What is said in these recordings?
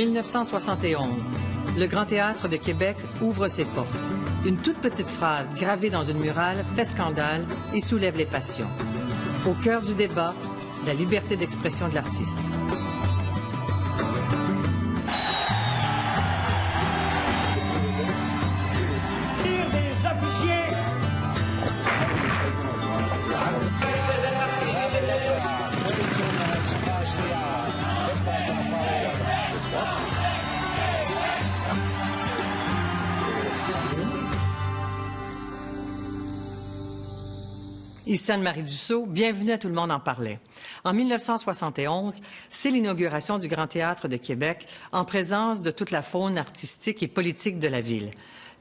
1971. Le Grand Théâtre de Québec ouvre ses portes. Une toute petite phrase gravée dans une murale fait scandale et soulève les passions. Au cœur du débat, la liberté d'expression de l'artiste. Ici Anne-Marie Dussault, bienvenue à Tout le monde en parlait. En 1971, c'est l'inauguration du Grand Théâtre de Québec en présence de toute la faune artistique et politique de la ville.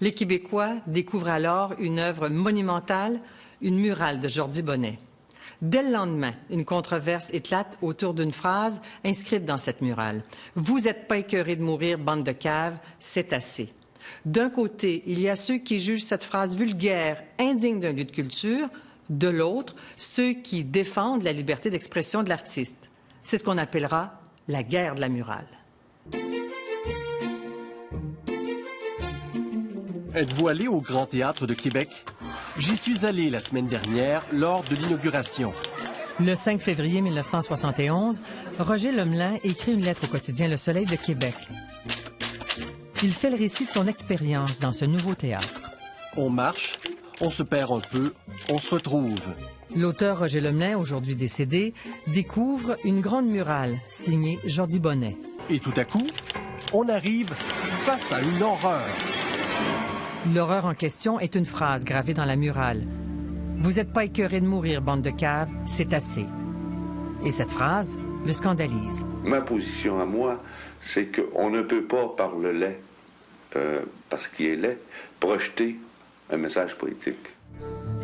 Les Québécois découvrent alors une œuvre monumentale, une murale de Jordi Bonnet. Dès le lendemain, une controverse éclate autour d'une phrase inscrite dans cette murale. « Vous êtes pas écœurés de mourir, bande de caves, c'est assez ». D'un côté, il y a ceux qui jugent cette phrase vulgaire, indigne d'un lieu de culture. De l'autre, ceux qui défendent la liberté d'expression de l'artiste. C'est ce qu'on appellera la guerre de la murale. Êtes-vous allé au Grand Théâtre de Québec? J'y suis allé la semaine dernière lors de l'inauguration. Le 5 février 1971, Roger Lemelin écrit une lettre au quotidien Le Soleil de Québec. Il fait le récit de son expérience dans ce nouveau théâtre. On marche, on se perd un peu, on se retrouve. L'auteur Roger Lemelin, aujourd'hui décédé, découvre une grande murale signée Jordi Bonnet. Et tout à coup, on arrive face à une horreur. L'horreur en question est une phrase gravée dans la murale. « Vous n'êtes pas écœurés de mourir, bande de caves, c'est assez ». Et cette phrase le scandalise. Ma position à moi, c'est qu'on ne peut pas, par le lait, parce qu'il est laid, projeter un message politique.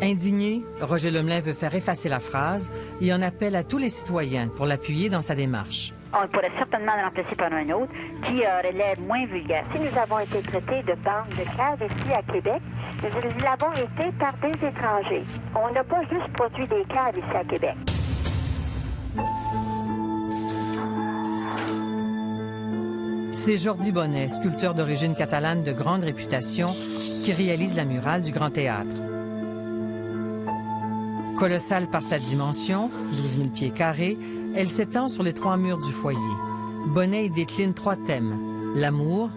Indigné, Roger Lemelin veut faire effacer la phrase et en appelle à tous les citoyens pour l'appuyer dans sa démarche. On pourrait certainement le remplacer par un autre qui aurait l'air moins vulgaire. Si nous avons été traités de bande de caves ici à Québec, nous l'avons été par des étrangers. On n'a pas juste produit des caves ici à Québec. C'est Jordi Bonnet, sculpteur d'origine catalane de grande réputation, qui réalise la murale du Grand Théâtre. Colossale par sa dimension, 12 000 pieds carrés, elle s'étend sur les 3 murs du foyer. Bonnet y décline 3 thèmes: l'amour,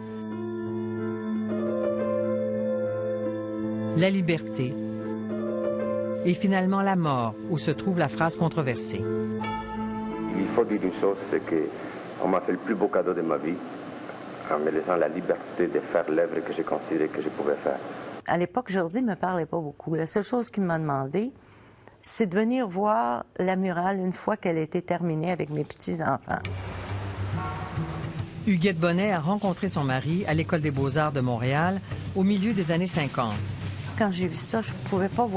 la liberté et finalement la mort, où se trouve la phrase controversée. Il faut dire une chose, c'est qu'on m'a fait le plus beau cadeau de ma vie en me laissant la liberté de faire l'œuvre que j'ai considéré que je pouvais faire. À l'époque, Jordi ne me parlait pas beaucoup. La seule chose qu'il m'a demandé, c'est de venir voir la murale une fois qu'elle était terminée avec mes petits-enfants. Huguette Bonnet a rencontré son mari à l'École des beaux-arts de Montréal au milieu des années 50. Quand j'ai vu ça, je ne pouvais pas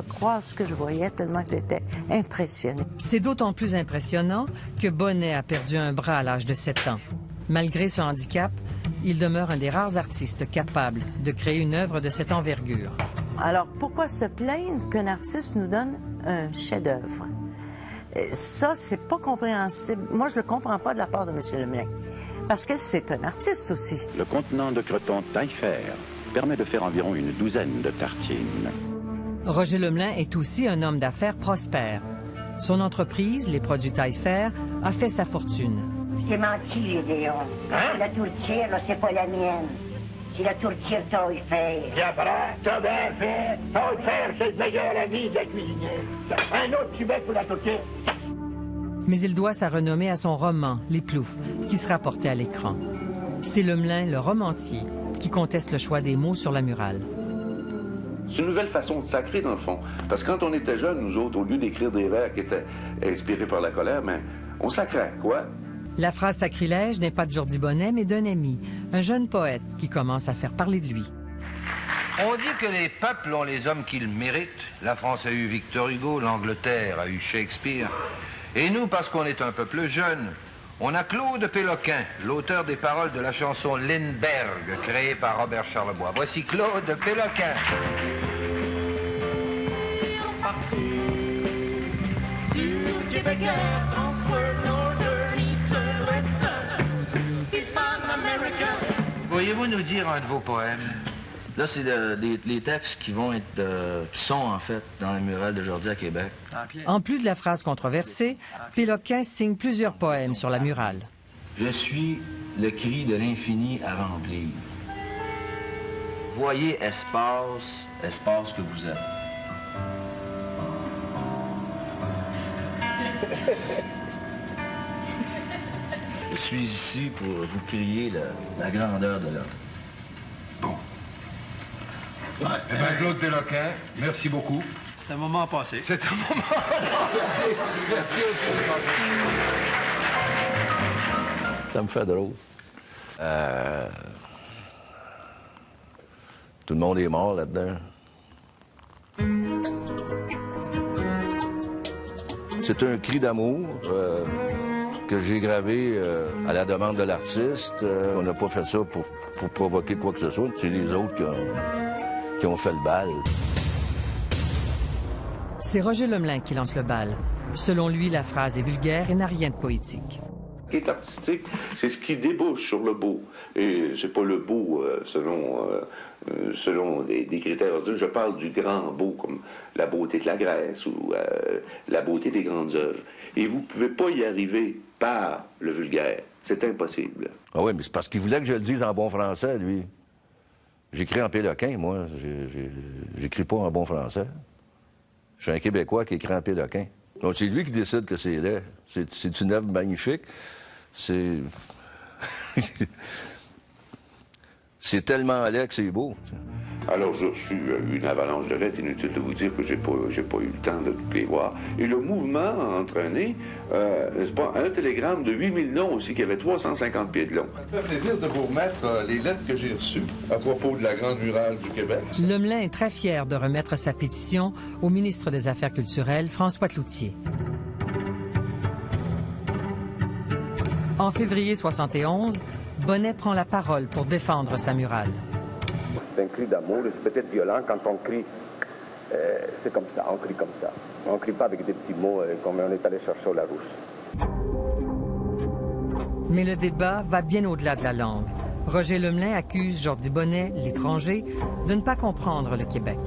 croire ce que je voyais tellement que j'étais impressionnée. C'est d'autant plus impressionnant que Bonnet a perdu un bras à l'âge de 7 ans. Malgré ce handicap, il demeure un des rares artistes capables de créer une œuvre de cette envergure. Alors, pourquoi se plaindre qu'un artiste nous donne un chef-d'œuvre? Ça, c'est pas compréhensible. Moi, je le comprends pas de la part de M. Lemelin. Parce que c'est un artiste aussi. Le contenant de croton taille-fer permet de faire environ une douzaine de tartines. Roger Lemelin est aussi un homme d'affaires prospère. Son entreprise, les produits taille-fer, a fait sa fortune. J'ai menti, Gédéon. Hein? La tourtière, là, c'est pas la mienne. C'est la tourtière taille-fer. T'as bien fait. Taille-fer, c'est le meilleur ami de la cuisinière. Un autre tubet pour la tourtière. Mais il doit sa renommée à son roman, Les Ploufs, qui sera porté à l'écran. C'est Lemelin, le romancier, qui conteste le choix des mots sur la murale. C'est une nouvelle façon de sacrer, dans le fond. Parce que quand on était jeunes, nous autres, au lieu d'écrire des vers qui étaient inspirés par la colère, mais on sacrait, quoi? La phrase sacrilège n'est pas de Jordi Bonnet, mais d'un ami, un jeune poète qui commence à faire parler de lui. On dit que les peuples ont les hommes qu'ils méritent. La France a eu Victor Hugo, l'Angleterre a eu Shakespeare. Et nous, parce qu'on est un peuple jeune, on a Claude Péloquin, l'auteur des paroles de la chanson Lindbergh, créée par Robert Charlebois. Voici Claude Péloquin. Québécois, transfert, northern, eastern, western. If I'm Pouvez-vous nous dire un de vos poèmes? Là, c'est les textes qui sont en fait dans la murale d'aujourd'hui à Québec. En plus de la phrase controversée, Péloquin signe plusieurs poèmes sur la murale. Je suis le cri de l'infini à remplir. Voyez espace, espace que vous êtes. Je suis ici pour vous crier la grandeur de l'homme. Bon. Ouais, eh bien, Claude Péloquin, merci beaucoup. C'est un moment passé. C'est un moment passé. Merci aussi. Ça me fait drôle. Tout le monde est mort là-dedans. C'est un cri d'amour que j'ai gravé à la demande de l'artiste. On n'a pas fait ça pour provoquer quoi que ce soit. C'est les autres qui ont fait le bal. C'est Roger Lemelin qui lance le bal. Selon lui, la phrase est vulgaire et n'a rien de poétique. Ce qui est artistique, c'est ce qui débouche sur le beau. Et c'est pas le beau selon des critères. Je parle du grand beau, comme la beauté de la Grèce ou la beauté des grandes œuvres. Et vous pouvez pas y arriver par le vulgaire. C'est impossible. Ah oui, mais c'est parce qu'il voulait que je le dise en bon français, lui. J'écris en péloquin, moi. J'écris pas en bon français. Je suis un Québécois qui écrit en péloquin. Donc, c'est lui qui décide que c'est laid. C'est une œuvre magnifique. C'est... c'est tellement laid que c'est beau. Alors, j'ai reçu une avalanche de lettres. Inutile de vous dire que j'ai pas eu le temps de toutes les voir. Et le mouvement a entraîné, n'est-ce pas, un télégramme de 8000 noms aussi, qui avait 350 pieds de long. Ça me fait plaisir de vous remettre les lettres que j'ai reçues à propos de la Grande Murale du Québec. Lemelin est très fier de remettre sa pétition au ministre des Affaires culturelles, François Cloutier. En février 71, Bonnet prend la parole pour défendre sa murale. C'est un cri d'amour, c'est peut-être violent quand on crie, c'est comme ça, on crie comme ça. On ne crie pas avec des petits mots comme on est allé chercher au Larousse. Mais le débat va bien au-delà de la langue. Roger Lemelin accuse Jordi Bonnet, l'étranger, de ne pas comprendre le Québec.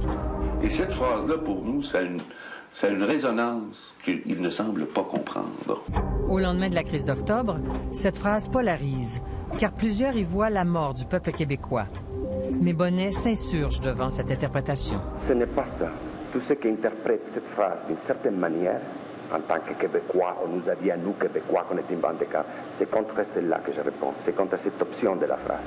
Et cette phrase-là, pour nous, ça a une résonance qu'il ne semble pas comprendre. Au lendemain de la crise d'octobre, cette phrase polarise, car plusieurs y voient la mort du peuple québécois. Mais Bonnet s'insurge devant cette interprétation. Ce n'est pas ça. Tous ceux qui interprètent cette phrase d'une certaine manière, en tant que Québécois, on nous a dit à nous, Québécois, qu'on était une bande de cas. C'est contre celle-là que je réponds. C'est contre cette option de la phrase.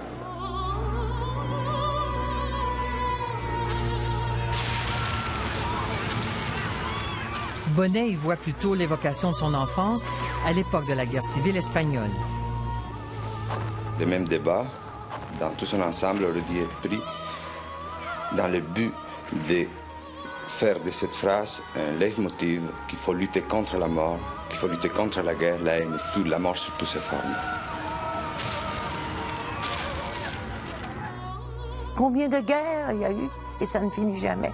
Bonnet y voit plutôt l'évocation de son enfance à l'époque de la guerre civile espagnole. Le même débat, dans tout son ensemble, aurait dû être pris dans le but de faire de cette phrase un leitmotiv qu'il faut lutter contre la mort, qu'il faut lutter contre la guerre, la haine, toute la mort sous toutes ses formes. Combien de guerres il y a eu et ça ne finit jamais?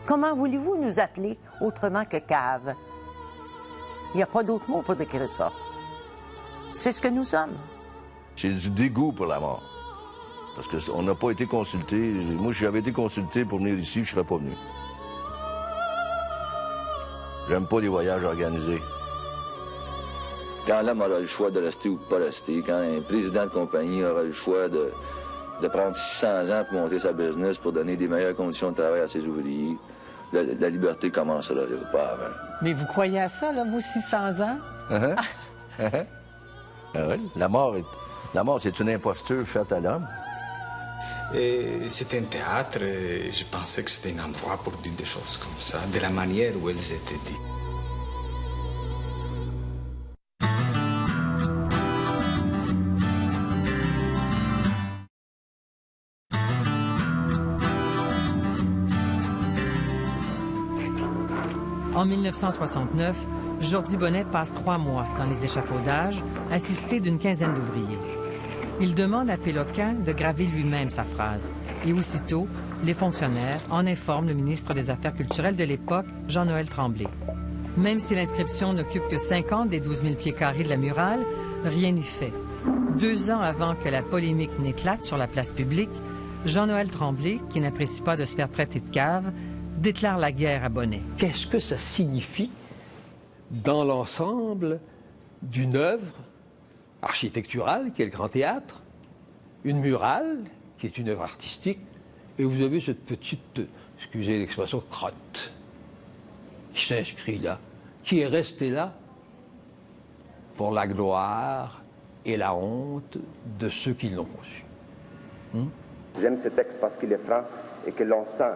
Comment voulez-vous nous appeler autrement que cave? Il n'y a pas d'autre mot pour décrire ça. C'est ce que nous sommes. J'ai du dégoût pour la mort. Parce qu'on n'a pas été consulté. Moi, si j'avais été consulté pour venir ici, je ne serais pas venu. J'aime pas les voyages organisés. Quand l'homme aura le choix de rester ou de pas rester, quand un président de compagnie aura le choix de prendre 600 ans pour monter sa business, pour donner des meilleures conditions de travail à ses ouvriers, la liberté commencera, pas avant. Mais vous croyez à ça, là, vous, 600 ans? Ah oui, la mort, c'est une imposture faite à l'homme. C'était un théâtre et je pensais que c'était un endroit pour dire des choses comme ça, de la manière où elles étaient dites. En 1969, Jordi Bonnet passe 3 mois dans les échafaudages, assisté d'une quinzaine d'ouvriers. Il demande à Péloquin de graver lui-même sa phrase. Et aussitôt, les fonctionnaires en informent le ministre des Affaires culturelles de l'époque, Jean-Noël Tremblay. Même si l'inscription n'occupe que 50 des 12 000 pieds carrés de la murale, rien n'y fait. 2 ans avant que la polémique n'éclate sur la place publique, Jean-Noël Tremblay, qui n'apprécie pas de se faire traiter de cave, déclare la guerre à Bonnet. Qu'est-ce que ça signifie dans l'ensemble d'une œuvre architecturale, qui est le Grand Théâtre, une murale, qui est une œuvre artistique, et vous avez cette petite, excusez l'expression, crotte, qui s'inscrit là, qui est restée là pour la gloire et la honte de ceux qui l'ont conçu. J'aime ce texte parce qu'il est franc et que l'on sent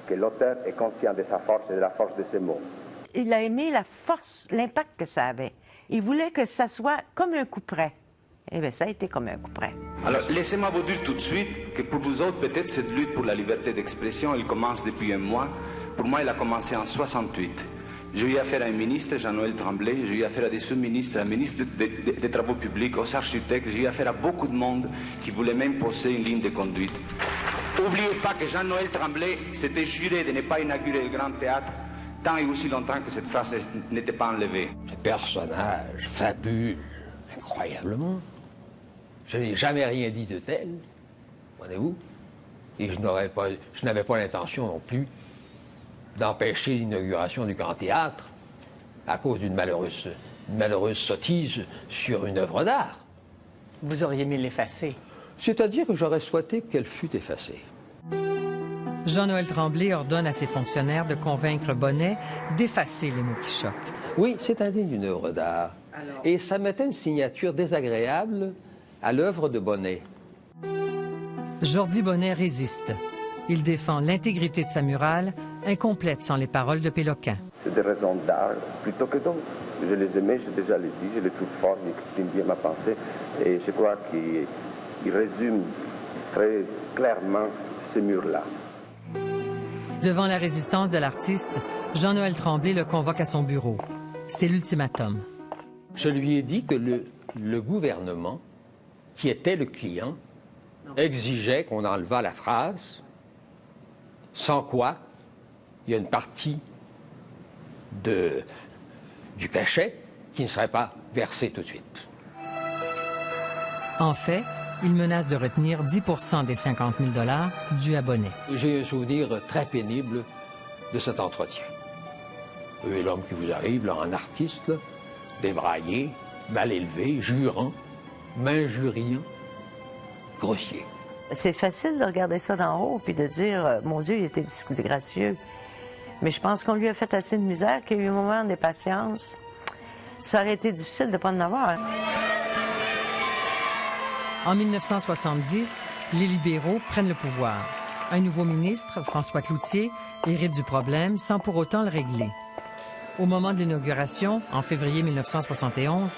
que l'auteur est conscient de sa force et de la force de ses mots. Il a aimé la force, l'impact que ça avait. Il voulait que ça soit comme un coup près. Eh bien, ça a été comme un coup près. Alors, laissez-moi vous dire tout de suite que pour vous autres, peut-être cette lutte pour la liberté d'expression, elle commence depuis un mois. Pour moi, elle a commencé en 68. J'ai eu affaire à un ministre, Jean-Noël Tremblay, j'ai eu affaire à des sous-ministres, à un ministre des Travaux publics, aux architectes, j'ai eu affaire à beaucoup de monde qui voulait même poser une ligne de conduite. N'oubliez pas que Jean-Noël Tremblay s'était juré de ne pas inaugurer le Grand Théâtre tant et aussi longtemps que cette phrase n'était pas enlevée. Ce personnage fabule incroyablement. Je n'ai jamais rien dit de tel, voyez-vous, et je n'avais pas l'intention non plus d'empêcher l'inauguration du Grand Théâtre à cause d'une malheureuse sottise sur une œuvre d'art. Vous auriez aimé l'effacer. C'est-à-dire que j'aurais souhaité qu'elle fût effacée. Jean-Noël Tremblay ordonne à ses fonctionnaires de convaincre Bonnet d'effacer les mots qui choquent. Oui, c'est indigne d'une œuvre d'art. Et ça mettait une signature désagréable à l'œuvre de Bonnet. Jordi Bonnet résiste. Il défend l'intégrité de sa murale, incomplète sans les paroles de Péloquin. C'est des raisons d'art plutôt que d'autres. Je les aimais, j'ai déjà les dit, je les trouve forts, ils expriment bien ma pensée. Et je crois qu'ils résument très clairement ces murs-là. Devant la résistance de l'artiste, Jean-Noël Tremblay le convoque à son bureau. C'est l'ultimatum. Je lui ai dit que le gouvernement, qui était le client, exigeait qu'on enlevât la phrase, sans quoi il y a une partie du cachet qui ne serait pas versée tout de suite. En fait, il menace de retenir 10 % des 50 000 $ dus à Bonnet. J'ai un souvenir très pénible de cet entretien. Et l'homme qui vous arrive, là, en artiste, là, débraillé, mal élevé, jurant, m'injuriant, grossier. C'est facile de regarder ça d'en haut puis de dire « Mon Dieu, il était disgracieux ». Mais je pense qu'on lui a fait assez de misère qu'il y a eu un moment d'impatience. Ça aurait été difficile de ne pas en avoir. En 1970, les libéraux prennent le pouvoir. Un nouveau ministre, François Cloutier, hérite du problème sans pour autant le régler. Au moment de l'inauguration, en février 1971,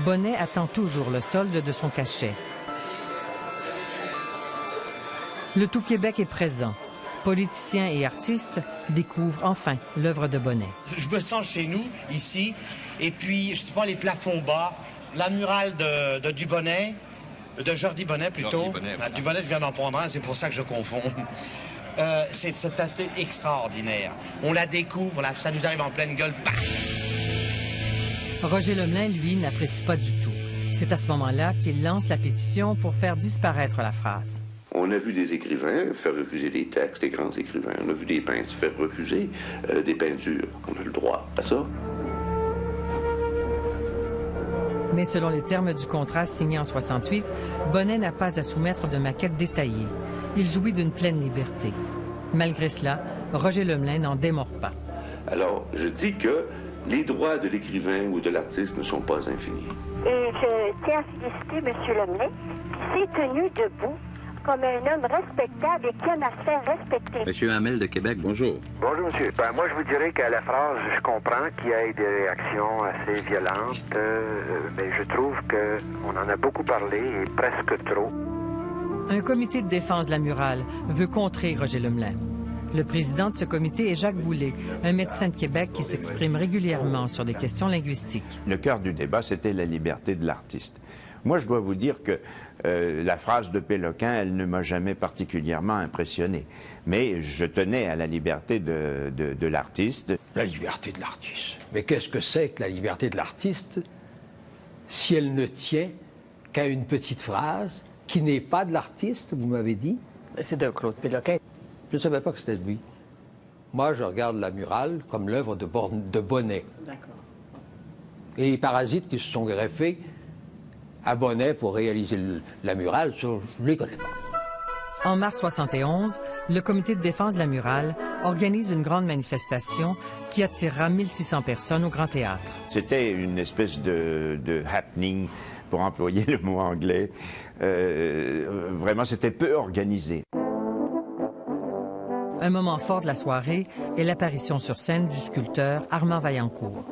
Bonnet attend toujours le solde de son cachet. Le Tout-Québec est présent. Politiciens et artistes découvrent enfin l'œuvre de Bonnet. Je me sens chez nous, ici, et puis, je sais pas, les plafonds bas, la murale de Dubonnet, de Jordi Bonnet plutôt. Dubonnet, je viens d'en prendre un, c'est pour ça que je confonds. C'est assez extraordinaire. On la découvre, là, ça nous arrive en pleine gueule, paf! Roger Lemelin, lui, n'apprécie pas du tout. C'est à ce moment-là qu'il lance la pétition pour faire disparaître la phrase. On a vu des écrivains faire refuser des textes, des grands écrivains. On a vu des peintres faire refuser des peintures. On a le droit à ça. Mais selon les termes du contrat signé en 68, Bonnet n'a pas à soumettre de maquette détaillée. Il jouit d'une pleine liberté. Malgré cela, Roger Lemelin n'en démord pas. Alors, je dis que les droits de l'écrivain ou de l'artiste ne sont pas infinis. Et je tiens à féliciter M. Lemelin qui s'est tenu debout comme un homme respectable et qui aime à se faire respecter. Monsieur Hamel de Québec, bonjour. Bonjour, monsieur. Ben, moi, je vous dirais qu'à la phrase, je comprends qu'il y ait des réactions assez violentes, mais je trouve qu'on en a beaucoup parlé et presque trop. Un comité de défense de la murale veut contrer Roger Lemelin. Le président de ce comité est Jacques Boulet, un médecin de Québec qui s'exprime régulièrement sur des questions linguistiques. Le cœur du débat, c'était la liberté de l'artiste. Moi, je dois vous dire que la phrase de Péloquin, elle ne m'a jamais particulièrement impressionné. Mais je tenais à la liberté de l'artiste. La liberté de l'artiste. Mais qu'est-ce que c'est que la liberté de l'artiste si elle ne tient qu'à une petite phrase qui n'est pas de l'artiste, vous m'avez dit. C'est de Claude Péloquin. Je ne savais pas que c'était de lui. Moi, je regarde la murale comme l'œuvre de Bonnet. D'accord. Et les parasites qui se sont greffés à Bonnet pour réaliser la murale, ça, je ne les connais pas. En mars 71, le comité de défense de la murale organise une grande manifestation qui attirera 1600 personnes au Grand Théâtre. C'était une espèce de happening, pour employer le mot anglais. Vraiment, c'était peu organisé. Un moment fort de la soirée est l'apparition sur scène du sculpteur Armand Vaillancourt.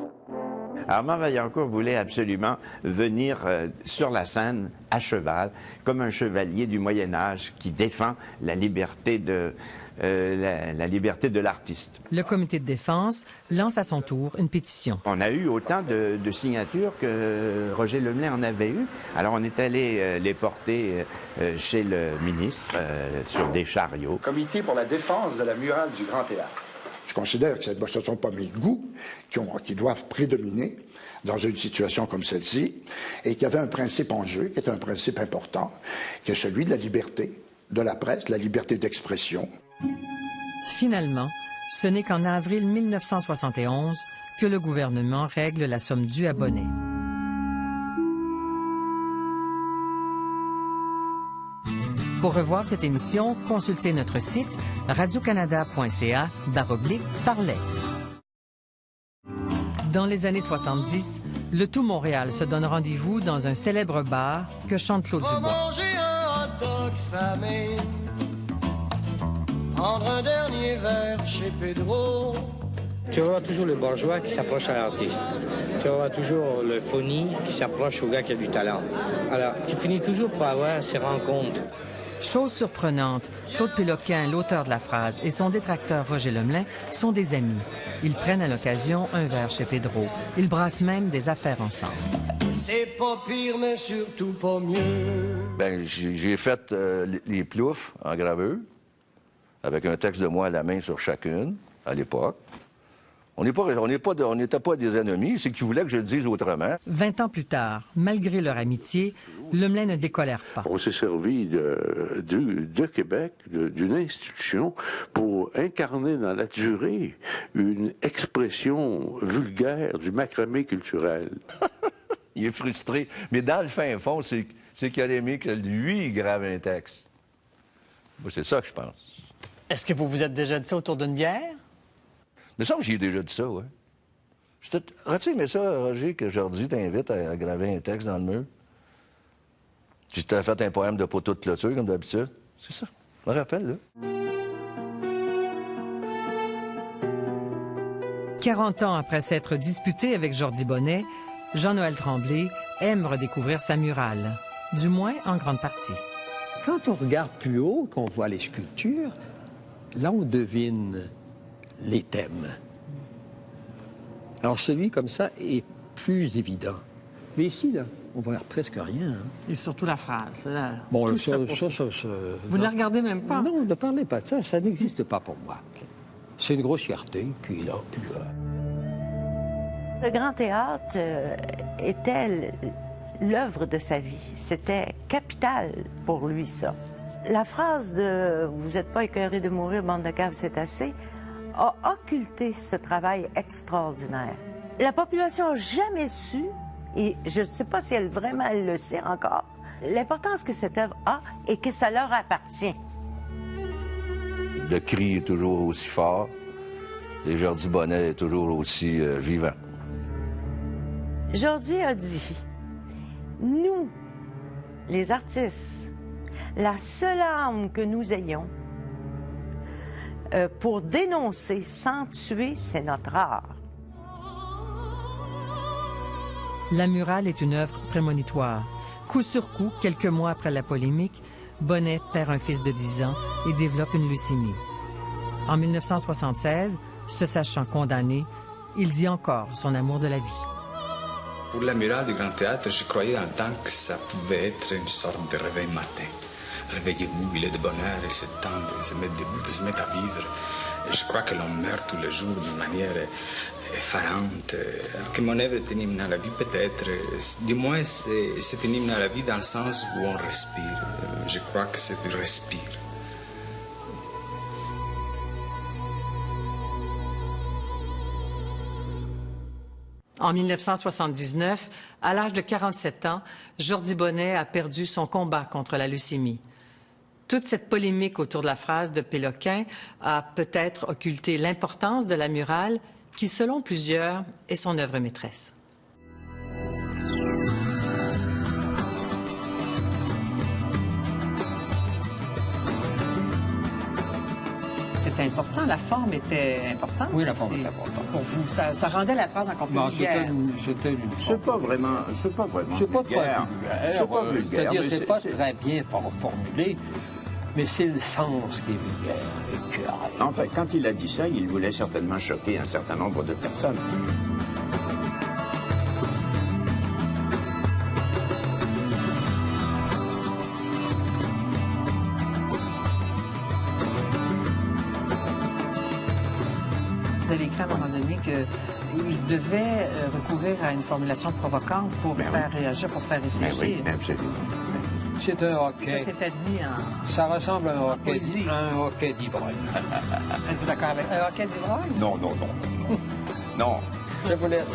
Armand Vaillancourt voulait absolument venir sur la scène à cheval, comme un chevalier du Moyen-Âge qui défend la liberté de l'artiste. Le comité de défense lance à son tour une pétition. On a eu autant de signatures que Roger Lemelin en avait eu. Alors on est allé les porter chez le ministre sur des chariots. Comité pour la défense de la murale du Grand Théâtre. Je considère que ce ne sont pas mes goûts qui doivent prédominer dans une situation comme celle-ci, et qu'il y avait un principe en jeu, qui est un principe important, qui est celui de la liberté de la presse, la liberté d'expression. Finalement, ce n'est qu'en avril 1971 que le gouvernement règle la somme due à Bonnet. Pour revoir cette émission, consultez notre site radiocanada.ca/parler. Dans les années 70, le tout Montréal se donne rendez-vous dans un célèbre bar que chante Claude Dubois. Manger un hot dog salé, prendre un dernier verre chez Pedro. Tu vas voir toujours le bourgeois qui s'approche à l'artiste. Tu vas voir toujours le phony qui s'approche au gars qui a du talent. Alors, tu finis toujours par avoir ces rencontres. Chose surprenante, Claude Péloquin, l'auteur de la phrase, et son détracteur Roger Lemelin sont des amis. Ils prennent à l'occasion un verre chez Pedro. Ils brassent même des affaires ensemble. C'est pas pire, mais surtout pas mieux. Ben, j'ai fait les ploufs en graveur, avec un texte de moi à la main sur chacune, à l'époque. On n'était pas des ennemis, c'est qu'ils voulaient que je le dise autrement. 20 ans plus tard, malgré leur amitié, Lemelin ne décolère pas. On s'est servi de Québec, d'une institution, pour incarner dans la durée une expression vulgaire du macramé culturel. Il est frustré. Mais dans le fin fond, c'est qu'il aurait aimé que lui, il grave un texte. Moi, c'est ça que je pense. Est-ce que vous vous êtes déjà dit ça autour d'une bière? Il me semble que j'ai déjà dit ça, oui. As-tu aimé ça, Roger, que Jordi t'invite à graver un texte dans le mur? Tu t'as fait un poème de poteau de clôture, comme d'habitude. C'est ça. Je me rappelle, là. 40 ans après s'être disputé avec Jordi Bonnet, Jean-Noël Tremblay aime redécouvrir sa murale, du moins en grande partie. Quand on regarde plus haut, qu'on voit les sculptures, là, on devine les thèmes. Alors, celui comme ça est plus évident. Mais ici, là, on voit presque rien. Hein. Et surtout la phrase. Là, bon, tout ça, vous ne la regardez même pas? Non, ne parlez pas de ça. Ça n'existe pas pour moi. C'est une grossièreté qui est là. Puis, Le Grand Théâtre était l'œuvre de sa vie. C'était capital pour lui, ça. La phrase de « Vous n'êtes pas écœurés de mourir, bande de caves, c'est assez » a occulté ce travail extraordinaire. La population n'a jamais su, et je ne sais pas si elle le sait encore, l'importance que cette œuvre a et que ça leur appartient. Le cri est toujours aussi fort. Et Jordi Bonnet est toujours aussi vivant. Jordi a dit, nous, les artistes, la seule arme que nous ayons pour dénoncer sans tuer, c'est notre art. La murale est une œuvre prémonitoire. Coup sur coup, quelques mois après la polémique, Bonnet perd un fils de 10 ans et développe une leucémie. En 1976, se sachant condamné, il dit encore son amour de la vie. Pour la murale du Grand Théâtre, je croyais dans le temps que ça pouvait être une sorte de réveil matin. Réveillez-vous, il est de bonne heure, il se tend de se mettre debout, de se mettre à vivre. Je crois que l'on meurt tous les jours d'une manière effarante. Que mon œuvre est un hymne à la vie, peut-être. Du moins, c'est un hymne à la vie dans le sens où on respire. Je crois que c'est du respire. En 1979, à l'âge de 47 ans, Jordi Bonnet a perdu son combat contre la leucémie. Toute cette polémique autour de la phrase de Péloquin a peut-être occulté l'importance de la murale, qui, selon plusieurs, est son œuvre maîtresse. C'était important, la forme était importante. Oui, la forme était importante. Pour vous, ça rendait la phrase encore plus vulgaire. C'était une C'est pas vraiment vulgaire. C'est pas très vulgaire. C'est pas vulgaire. C'est-à-dire, c'est pas très bien formulé, mais c'est le sens qui est vulgaire. En fait, quand il a dit ça, il voulait certainement choquer un certain nombre de personnes. Vous avez écrit à un moment donné qu'il devait recourir à une formulation provocante pour faire réagir, pour faire réfléchir. Oui, absolument. C'est un hockey. Ça s'est admis en... Ça ressemble à un hockey d'ivrogne. Êtes-vous d'accord avec un hockey d'ivrogne? Non. Non. Je vous laisse.